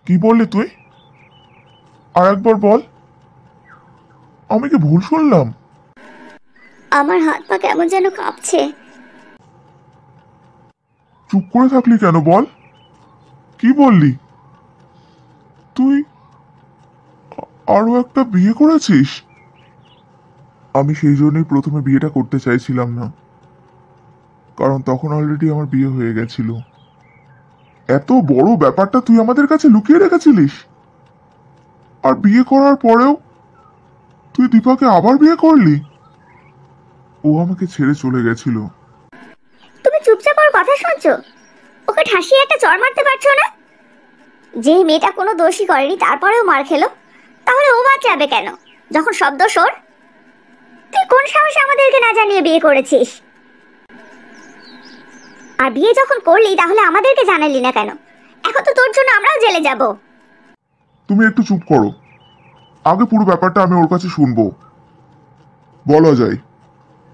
কি বললি তুই? আর একবার বল। আমি কি ভুল শুনলাম? আমার হাত পা কেমন যেন কাঁপছে। চুপ করে থাকলি কেন বল? কি বললি তুই? আরো একটা বিয়ে করেছিস? আমি সেই জন্যই প্রথমে বিয়েটা করতে চাইছিলাম না, কারণ তখন অলরেডি আমার বিয়ে হয়ে গেছিল। এত বড় ব্যাপারটা তুই আমাদের কাছে লুকিয়ে রেখেছিলিস, আর বিয়ে করার পরেও তুই দীপাকে আবার বিয়ে করলি। ও আমাকে ছেড়ে চলে গেছিল। তুমি চুপচাপ ওর কথা শুনছো? ওকে ঠাসিয়ে একটা চড় মারতে পারছো না? যে মেয়েটা কোনো দোষই করেনি তারপরেও মার খেলো, তাহলে ও বাদ যাবে কেন যখন সব দোষ ওর? তুই কোন সাহসে আমাদেরকে না জানিয়ে বিয়ে করেছিস? আর বিয়ে যখন করলি তাহলে আমাদেরকে জানালি না কেন? এখন তো তোর জন্য আমরাও জেলে যাব। তুমি একটু চুপ করো, আগে পুরো ব্যাপারটা আমি ওর কাছে শুনবো। বলা যায়,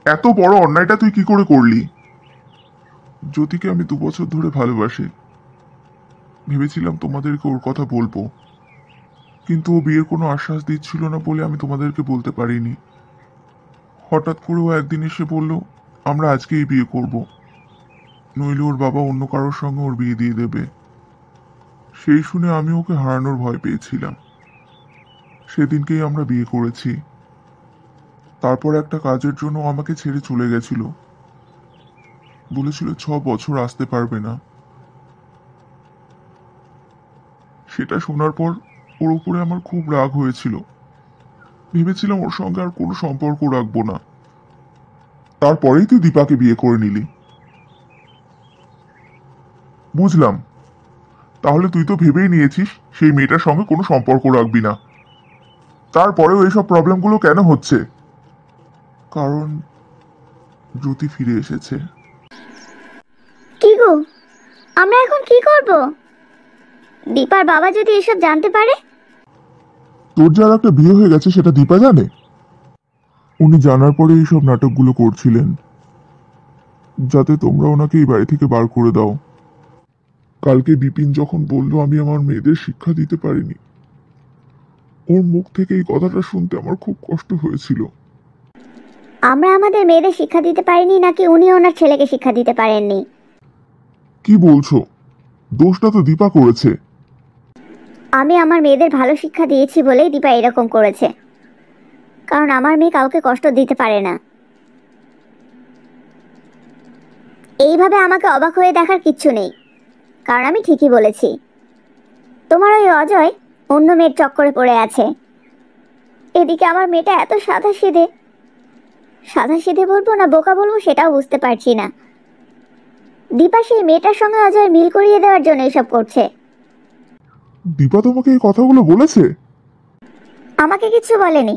এত বড় অন্যায়টা তুই কি করে করলি? জ্যোতিকে আমি 2 বছর ধরে ভালোবাসি। ভেবেছিলাম তোমাদেরকে ওর কথা বলবো, কিন্তু ও বিয়ের কোনো আশ্বাস দিচ্ছিল না বলে আমি তোমাদেরকে বলতে পারিনি। হঠাৎ করে ও একদিন এসে বলল, আমরা আজকেই বিয়ে করব, নইলে ওর বাবা অন্য কারোর সঙ্গে ওর বিয়ে দিয়ে দেবে। সেই শুনে আমি ওকে হারানোর ভয় পেয়েছিলাম। সেদিনকেই আমরা বিয়ে করেছি। তারপর একটা কাজের জন্য ও আমাকে ছেড়ে চলে গেছিল। বলেছিল 6 বছর আসতে পারবে না। সেটা শোনার পর ওর উপরে আমার খুব রাগ হয়েছিল। ভেবেছিলাম ওর সঙ্গে আর কোনো সম্পর্ক রাখবো না। তারপরেই তুই দীপাকে বিয়ে করে নিলি। বুঝলাম, তাহলে তুই তো ভেবেই নিয়েছিস সেই মেয়েটার সঙ্গে কোনো সম্পর্ক রাখবি না। তারপরেও এইসব প্রবলেমগুলো কেন হচ্ছে? কারণ জ্যোতি ফিরে এসেছে। কি গো, আমরা এখন কি করব? দীপার বাবা যদি এসব জানতে পারে? তোর যার একটা বিয়ে হয়ে গেছে সেটা দীপা জানে? উনি জানার পরে এইসব নাটকগুলো করছিলেন, যাতে তোমরা ওনাকে এই বাড়ি থেকে বার করে দাও। কালকে বিপিন যখন বলল আমি আমার মেয়েদের শিক্ষা দিতে পারিনি, ওর মুখ থেকে এই কথাটা শুনতে আমার খুব কষ্ট হয়েছিল। আমরা আমাদের মেয়েদের শিক্ষা দিতে পারিনি নাকি উনি ওনার ছেলেকে শিক্ষা দিতে পারেননি? কি বলছো? দোষটা তো দীপা করেছে। আমি আমার মেয়েদের ভালো শিক্ষা দিয়েছি বলেই দীপা এরকম করেছে, কারণ আমার মেয়ে কাউকে কষ্ট দিতে পারে না। এইভাবে আমাকে অবাক হয়ে দেখার কিচ্ছু নেই, কারণ আমি ঠিকই বলেছি। তোমার ওই অজয় অন্য মেয়ের চক্করে পড়ে আছে। এদিকে আমার মেয়েটা এত সাদা সিধে, সাদা সিধে বলবো না বোকা বলবো সেটাও বুঝতে পারছি না। দীপা সেই মেয়েটার সঙ্গে অজয় মিল করিয়ে দেওয়ার জন্য এসব করছে। দীপা তোমাকে এই কথাগুলো বলেছে? আমাকে কিছু বলেনি,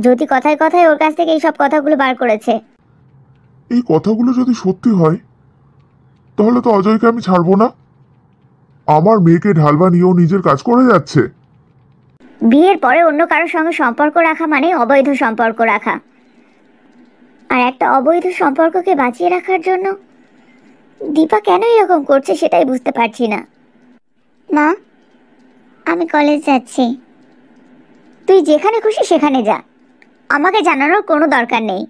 যদি কথায় কথায় ওর কাছ থেকে এইসব কথাগুলো বার করেছে। এই কথাগুলো যদি সত্যি হয়, তাহলে তো অজয়কে আমি ছাড়বো না। আমার মেয়েকে ঢাল বানিয়েও নিজের কাজ করে যাচ্ছে। বিয়ের পরে অন্য কারোর সঙ্গে সম্পর্ক রাখা মানে অবৈধ সম্পর্ক রাখা, আর একটা অবৈধ সম্পর্ককে বাঁচিয়ে রাখার জন্য দীপা কেন এরকম করছে সেটাই বুঝতে পারছি না। মা, আমি কলেজ যাচ্ছি। তুই যেখানে খুশি সেখানে যা, আমাকে জানানোর কোনো দরকার নেই।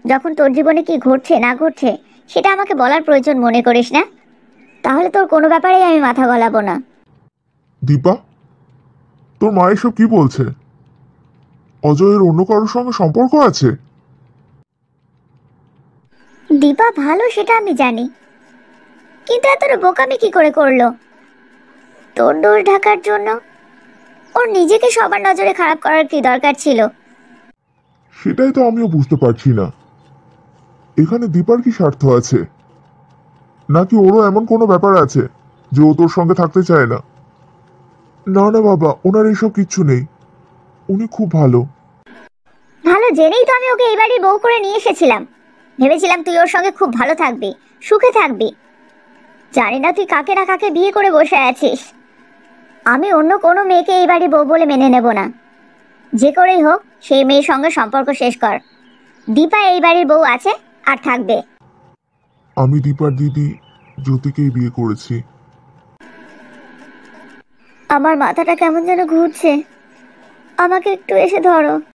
যখন তোর জীবনে কি ঘটছে না ঘটছে সেটা আমাকে বলার প্রয়োজন মনে করিস না, তাহলে তোর কোনো ব্যাপারেই আমি মাথা গলাবো না। দীপা, তোর মা এসব কি বলছে? অজয়ের অন্য কারোর সঙ্গে সম্পর্ক আছে? দীপা ভালো সেটা আমি জানি, কিন্তু এতটা বোকামি কি করে করলো? তোর দোষ ঢাকার জন্য ওর নিজেকে সবার নজরে খারাপ করার কি দরকার ছিল? সেটাই তো আমিও বুঝতে পারছি না। এখানে দীপার কি স্বার্থ আছে? নাকি ওরও এমন কোনো ব্যাপার আছে যে ও তোর সঙ্গে থাকতে চায় না? না না বাবা, ওনার এইসব কিচ্ছু নেই। উনি খুব ভালো। ভালো জেনেই তো আমি ওকে এই বাড়ির বউ করে নিয়ে এসেছিলাম। ভেবেছিলাম তুই ওর সঙ্গে খুব ভালো থাকবি, সুখে থাকবি। জানি না তুই কাকে না কাকে বিয়ে করে বসে আছিস। আমি অন্য কোনো মেয়েকে এই বাড়ির বউ বলে মেনে নেব না। যে করেই হোক সেই মেয়ের সঙ্গে সম্পর্ক শেষ কর। দীপা এই বাড়ির বউ আছে আর থাকবে। আমি দীপার দিদি জ্যোতিকেই বিয়ে করেছি। আমার মাথাটা কেমন যেন ঘুরছে, আমাকে একটু এসে ধরো।